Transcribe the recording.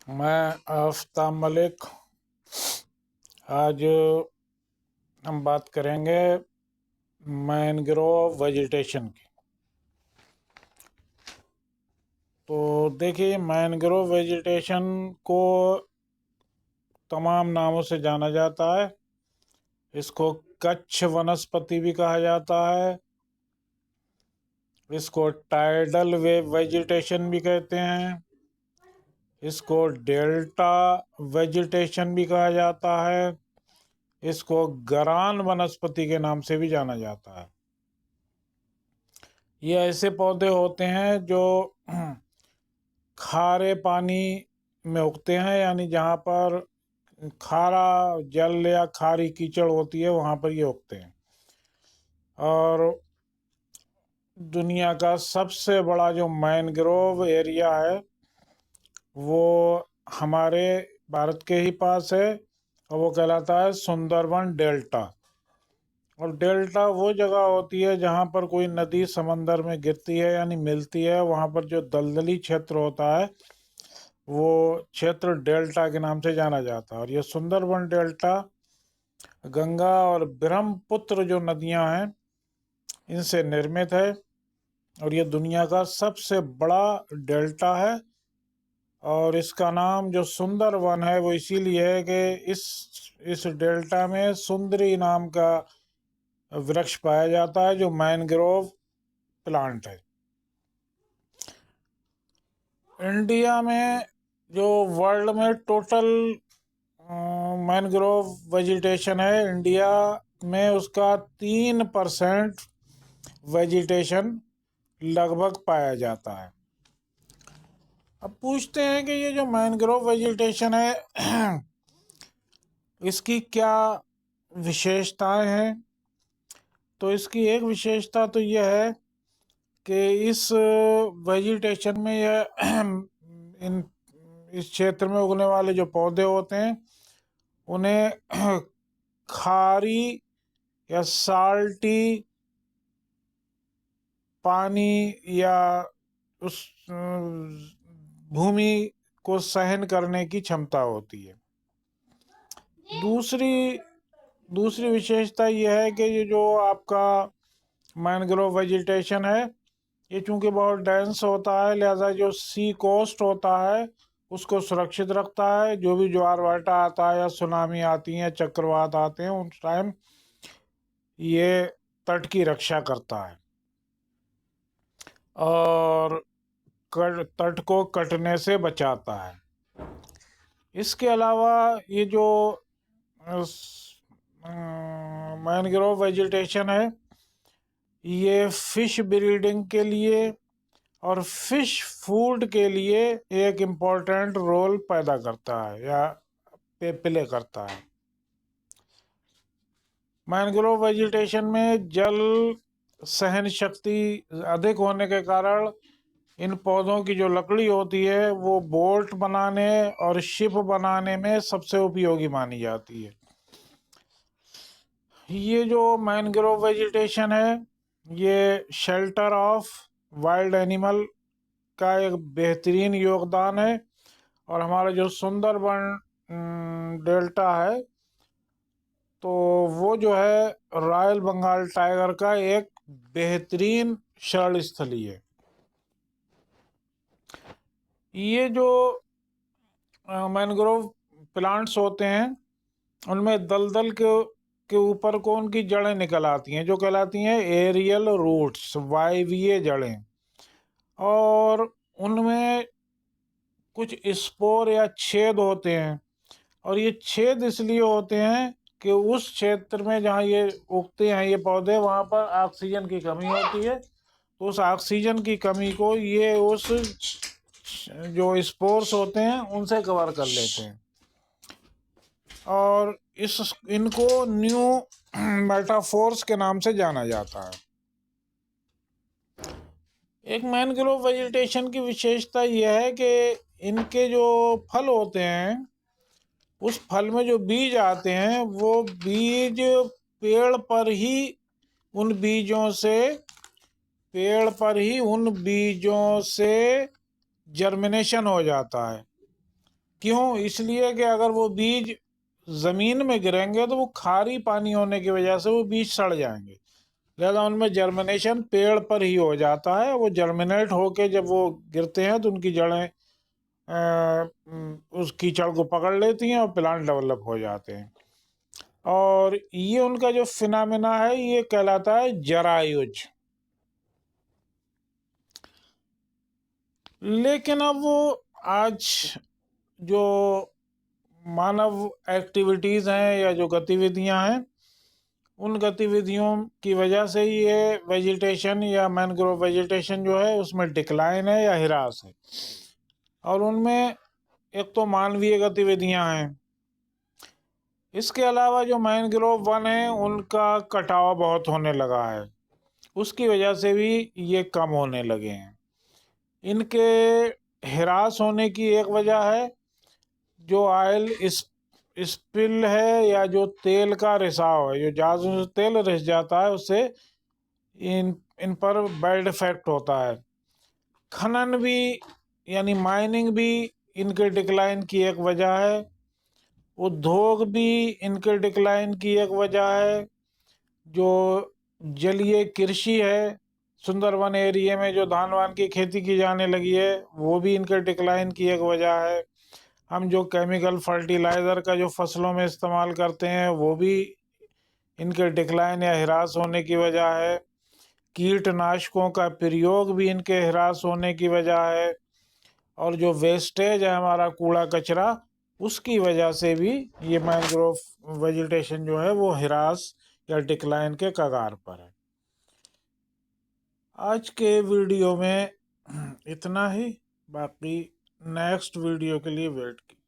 मैं आफ्ताब मलिक। आज हम बात करेंगे मैनग्रोव वेजिटेशन की। तो देखिए, मैनग्रोव वेजिटेशन को तमाम नामों से जाना जाता है। इसको कच्छ वनस्पति भी कहा जाता है, इसको टाइडल वेव वेजिटेशन भी कहते हैं, इसको डेल्टा वेजिटेशन भी कहा जाता है, इसको गरान वनस्पति के नाम से भी जाना जाता है। ये ऐसे पौधे होते हैं जो खारे पानी में उगते हैं, यानी जहाँ पर खारा जल या खारी कीचड़ होती है वहाँ पर ये उगते हैं। और दुनिया का सबसे बड़ा जो मैनग्रोव एरिया है वो हमारे भारत के ही पास है, और वो कहलाता है सुंदरबन डेल्टा। और डेल्टा वो जगह होती है जहाँ पर कोई नदी समंदर में गिरती है यानी मिलती है, वहाँ पर जो दलदली क्षेत्र होता है वो क्षेत्र डेल्टा के नाम से जाना जाता है। और ये सुंदरबन डेल्टा गंगा और ब्रह्मपुत्र जो नदियां हैं इनसे निर्मित है, और ये दुनिया का सबसे बड़ा डेल्टा है। और इसका नाम जो सुंदरवन है वो इसीलिए है कि इस डेल्टा में सुंदरी नाम का वृक्ष पाया जाता है जो मैनग्रोव प्लांट है। इंडिया में जो वर्ल्ड में टोटल मैनग्रोव वेजिटेशन है, इंडिया में उसका 3% वेजिटेशन लगभग पाया जाता है। अब पूछते हैं कि ये जो मैनग्रोव वेजिटेशन है इसकी क्या विशेषताएं हैं। तो इसकी एक विशेषता तो यह है कि इस वेजिटेशन में इन इस क्षेत्र में उगने वाले जो पौधे होते हैं उन्हें खारी या साल्टी पानी या उस भूमि को सहन करने की क्षमता होती है। दूसरी विशेषता यह है कि ये जो आपका मैनग्रोव वेजिटेशन है ये चूंकि बहुत डेंस होता है, लिहाजा जो सी कोस्ट होता है उसको सुरक्षित रखता है। जो भी ज्वार भाटा आता है या सुनामी आती है, चक्रवात आते हैं, उस टाइम ये तट की रक्षा करता है और तट को कटने से बचाता है। इसके अलावा ये जो मैनग्रोव वेजिटेशन है ये फिश ब्रीडिंग के लिए और फिश फूड के लिए एक इम्पोर्टेंट रोल पैदा करता है या प्ले करता है। मैनग्रोव वेजिटेशन में जल सहन शक्ति अधिक होने के कारण इन पौधों की जो लकड़ी होती है वो बोट बनाने और शिप बनाने में सबसे उपयोगी मानी जाती है। ये जो मैनग्रोव वेजिटेशन है ये शेल्टर ऑफ वाइल्ड एनिमल का एक बेहतरीन योगदान है। और हमारा जो सुंदरबन डेल्टा है तो वो जो है रॉयल बंगाल टाइगर का एक बेहतरीन शरण स्थली है। ये जो मैनग्रोव प्लांट्स होते हैं उनमें दलदल के ऊपर को उनकी जड़ें निकल आती हैं जो कहलाती हैं एरियल रूट्स, वायवीय जड़ें। और उनमें कुछ स्पोर या छेद होते हैं, और ये छेद इसलिए होते हैं कि उस क्षेत्र में जहाँ ये उगते हैं ये पौधे वहाँ पर ऑक्सीजन की कमी होती है। तो उस ऑक्सीजन की कमी को ये उस जो स्पोर्स होते हैं उनसे कवर कर लेते हैं, और इनको न्यू मेटाफोर्स के नाम से जाना जाता है। एक मैनग्रोव वेजिटेशन की विशेषता यह है कि इनके जो फल होते हैं उस फल में जो बीज आते हैं वो बीज पेड़ पर ही उन बीजों से जर्मिनेशन हो जाता है। क्यों? इसलिए कि अगर वो बीज ज़मीन में गिरेंगे तो वो खारी पानी होने की वजह से वो बीज सड़ जाएंगे। लिहाजा उनमें जर्मिनेशन पेड़ पर ही हो जाता है। वो जर्मिनेट होके जब वो गिरते हैं तो उनकी जड़ें उस कीचड़ को पकड़ लेती हैं और प्लांट डेवलप हो जाते हैं। और ये उनका जो फिनोमेना है ये कहलाता है जरायुज। लेकिन अब वो आज जो मानव एक्टिविटीज़ हैं या जो गतिविधियां हैं, उन गतिविधियों की वजह से ये वेजिटेशन या मैनग्रोव वेजिटेशन जो है उसमें डिक्लाइन है या हिरास है। और उनमें एक तो मानवीय गतिविधियां हैं, इसके अलावा जो मैनग्रोव वन है उनका कटाव बहुत होने लगा है, उसकी वजह से भी ये कम होने लगे हैं। इनके हिरास होने की एक वजह है जो ऑयल स्पिल है या जो तेल का रिसाव है, जो ज़्यादा तेल रिस जाता है उससे इन इन पर बैड इफेक्ट होता है। खनन भी यानी माइनिंग भी इनके डिक्लाइन की एक वजह है। उद्योग भी इनके डिक्लाइन की एक वजह है। जो जलीय कृषि है, सुंदरवन एरिया में जो धान वान की खेती की जाने लगी है, वो भी इनके डिक्लाइन की एक वजह है। हम जो केमिकल फर्टिलाइज़र का जो फसलों में इस्तेमाल करते हैं वो भी इनके डिक्लाइन या हिरास होने की वजह है। कीटनाशकों का प्रयोग भी इनके हिरास होने की वजह है। और जो वेस्टेज है हमारा कूड़ा कचरा, उसकी वजह से भी ये मैंग्रोव वेजिटेशन जो है वो हिरास या डिक्लाइन के कगार पर है। आज के वीडियो में इतना ही। बाकी नेक्स्ट वीडियो के लिए वेट कीजिए।